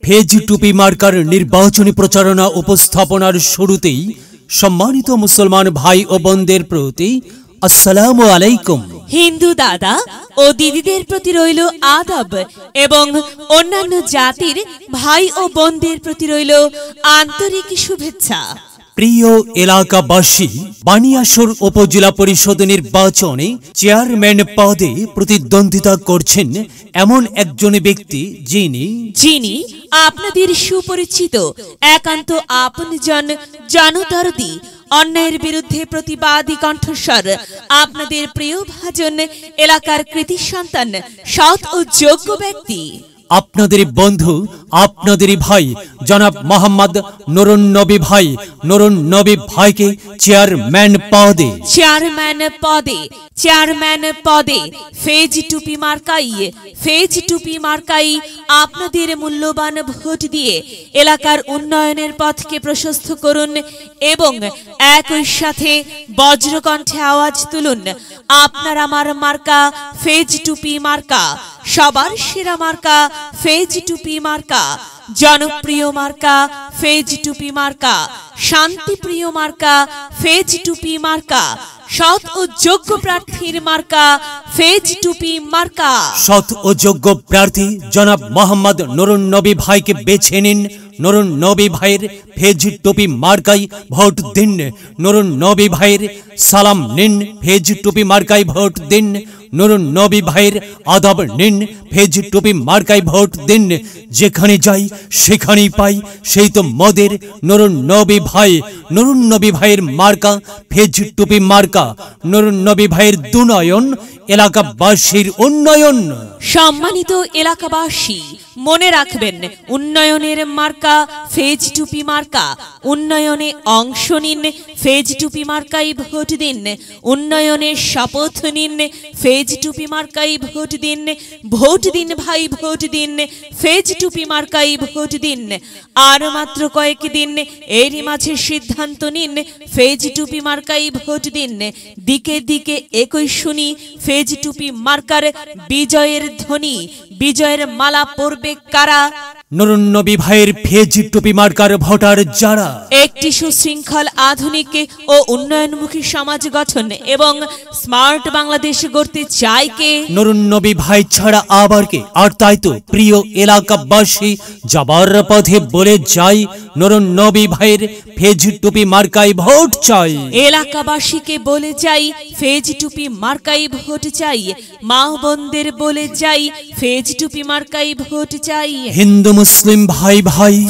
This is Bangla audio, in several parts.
ফেজ টুপি মার্কার নির্বাচনী প্রচারণা উপস্থাপনার শুরুতেই সম্মানিত মুসলমান ভাই ও বোনদের প্রতি আসসালামু আলাইকুম। হিন্দু দাদা ও দিদিদের প্রতি রইল আদব এবং অন্যান্য জাতির ভাই ও বোনদের প্রতি রইল আন্তরিক শুভেচ্ছা। প্রিয় এলাকাবাসী, বানিয়াসর উপজেলা পরিষদ নির্বাচনে চেয়ারম্যান পদে প্রতিদ্বন্দ্বিতা করছেন এমন একজন ব্যক্তি যিনি আপনাদের সুপরিচিত, একান্ত আপনজন, জনদরদি, অন্যায়ের বিরুদ্ধে প্রতিবাদী কণ্ঠস্বর, আপনাদের প্রিয় ভাজন, এলাকার কৃতি সন্তান, সৎ ও যোগ্য ব্যক্তি, আপনাদের বন্ধু, আপনাদের ভাই জনাব মোহাম্মদ নুরুন নবী ভাইকে চেয়ারম্যান পদে ফেজ টুপি মার্কাই আপনাদের মূল্যবান ভোট দিয়ে এলাকার উন্নয়নের পথকে প্রশস্ত করুন এবং একই সাথে বজ্রকণ্ঠে আওয়াজ তুলুন, আপনার আমার মার্কা ফেজ টুপি মার্কা, সবার সেরা মার্কা ফেজ টুপি মার্কা, জনপ্রিয় মার্কা ফেজ টুপি মার্কা, শান্তিপ্রিয় মার্কা ফেজ টুপি মার্কা, সৎ ও যোগ্য প্রার্থীর মার্কা ফেজ টুপি মার্কা। সৎ ও যোগ্য প্রার্থী জনাব মোহাম্মদ নুরুন নবী ভাইকে বেছে নিন। নুরুন নবী ভাইয়ের ফেজ টুপি মার্কাই ভোট দিন। নুরুন নবী ভাইয়ের সালাম নিন, ফেজ টুপি মার্কাই ভোট দিন। নুরুন নবী ভাইয়ের আদব নিন, ফেজ টুপি মার্কাই ভোট দিন। যেখানে যাই সেখানেই পাই সেই তো মদের নুরুন নবী ভাইয়ের মার্কা ফেজ টুপি মার্কা। নুরুন নবী ভাইয়ের দুনয়ন, এলাকাবাসীর উন্নয়ন। সম্মানিত এলাকাবাসী, মনে রাখবেন, উন্নয়নের মার্কা ফেজ টুপি মার্কা। উন্নয়নে অংশ নিন, ফেজ টুপি মার্কাই ভোট দিন। উন্নয়নের শপথ নিন, ফেজ টুপি মার্কাই ভোট দিন। ভোট দিন ভাই, ভোট দিন, ফেজ টুপি মার্কাই ভোট দিন। আর মাত্র কয়েকদিন, এরই মাঝে সিদ্ধান্ত নিন, ফেজ টুপি মার্কাই ভোট দিন। দিকে দিকে একই শুনি, ফেজ টুপি মার্কার বিজয়ের ধ্বনি। বিজয়ের মালা পরবে কারা? নুরুন নবী ভাইয়ের ফেজ টুপি মার্কার ভোটার যারা একটি সুশৃঙ্খল, আধুনিক ও উন্নয়নমুখী সমাজ গঠন এবং স্মার্ট বাংলাদেশ গড়তে চায় কে? নুরুন নবী ভাই ছাড়া আবার কে? আর তাই তো প্রিয় এলাকাবাসী, যাবার পথে বলে যাই, নুরুন নবী ভাইয়ের ফেজ টুপি মার্কাই ভোট চাই। এলাকাবাসীকে বলে যাই, ফেজ টুপি মার্কাই ভোট চাই। মা বোনদের বলে যাই, ফেজ টুপি মার্কাই ভোট চাই। হিন্দু মুসলিম ভাই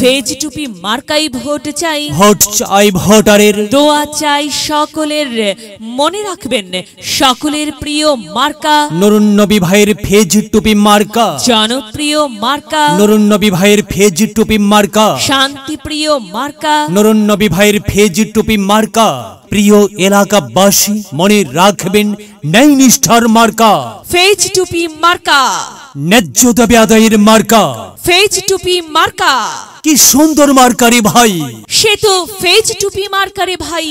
ফেজ টুপি মার্কাই ভোট চাই। ভোট চাই ভোটারের, দোয়া চাই সকলের। মনে রাখবেন, সকলের প্রিয় মার্কা নুরুন নবী ভাইয়ের ফেজ টুপি মার্কা। জনপ্রিয় মার্কা নুরুন নবী ভাইয়ের ফেজ টুপি মার্কা। শান্তিপ্রিয় মার্কা নুরুন নবী ভাইয়ের ফেজ টুপি মার্কা। প্রিয় এলাকাবাসী, মনে রাখবেন, ন্যায় নিষ্ঠার মার্কা ফেজ টুপি মার্কা। ন্যায্য দাবি আদায়ের মার্কা ফেজ টুপি মার্কা। কি সুন্দর মার্কারে ভাই, সে তো ফেজ টুপি মার্কারে ভাই।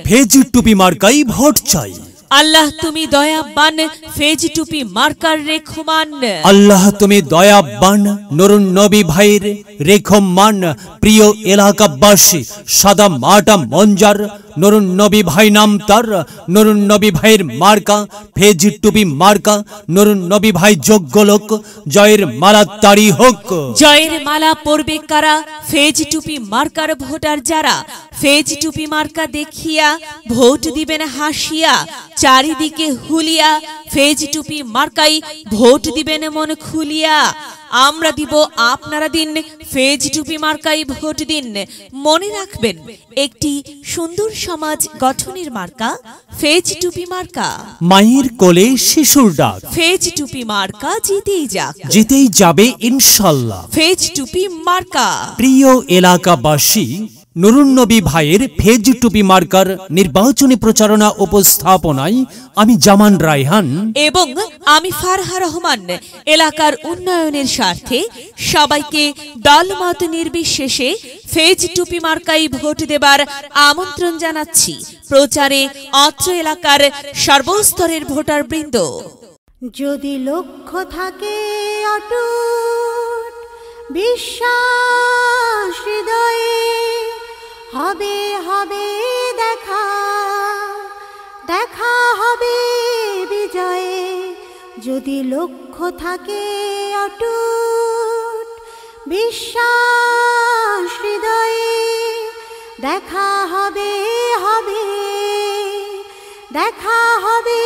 ফেজ টুপি মার্কাই ভোট চাই। আল্লাহ তুমি দয়াবান, ফেজ টুপি মার্কার রেখমান। আল্লাহ তুমি দয়াবান, নুরুন নবী ভাইয়ের রেখমান। প্রিয় এলাকাবাসী, সাদা মাটা মঞ্জার, নুরুন নবী ভাই নাম তার। নুরুন নবী ভাইয়ের মার্কা ফেজ টুপি মার্কা। নুরুন নবী ভাই যোগ্য লোক, জয়ের মালা তারি হোক। জয়ের মালা পরবে কারা? ফেজ টুপি মার্কার ভোটার যারা। ফেজ টুপি মার্কা দেখিয়া ভোট দিবেন হাসিয়া, চারিদিকে হুলিয়া। ফেজ টুপি মার্কাই ভোট দিবেন মন খুলিয়া। আমরা দিব, আপনারা দিন, ফেজ টুপি মার্কাই ভোট দিন। মনে রাখবেন, একটি সুন্দর সমাজ গঠনের মার্কা ফেজ টুপি মার্কা। মায়ের কোলে শিশুর ডাক, ফেজ টুপি মার্কা জিতেই যাবে ইনশাল্লাহ, ফেজ টুপি মার্কা। প্রিয় এলাকাবাসী, নুরুন নবী ভাইয়ের ফেজ টুপি মার্কার নির্বাচনী প্রচারণা উপস্থাপনায় আমি জামান রায়হান এবং আমি ফারহা রহমান এলাকার উন্নয়নের স্বার্থে সবাইকে দলমত নির্বিশেষে ফেজ টুপি মার্কাই ভোট দেবার আমন্ত্রণ জানাচ্ছি। প্রচারে অত্র এলাকার সর্বস্তরের ভোটারবৃন্দ। যদি লক্ষ্য থাকে অটুট বিশ্বাস হৃদয়ে হবে হবে দেখা, দেখা হবে বিজয়ে যদি লক্ষ্য থাকে অটুট। বিশ্বাস হৃদয়ে দেখা হবে হবে, দেখা হবে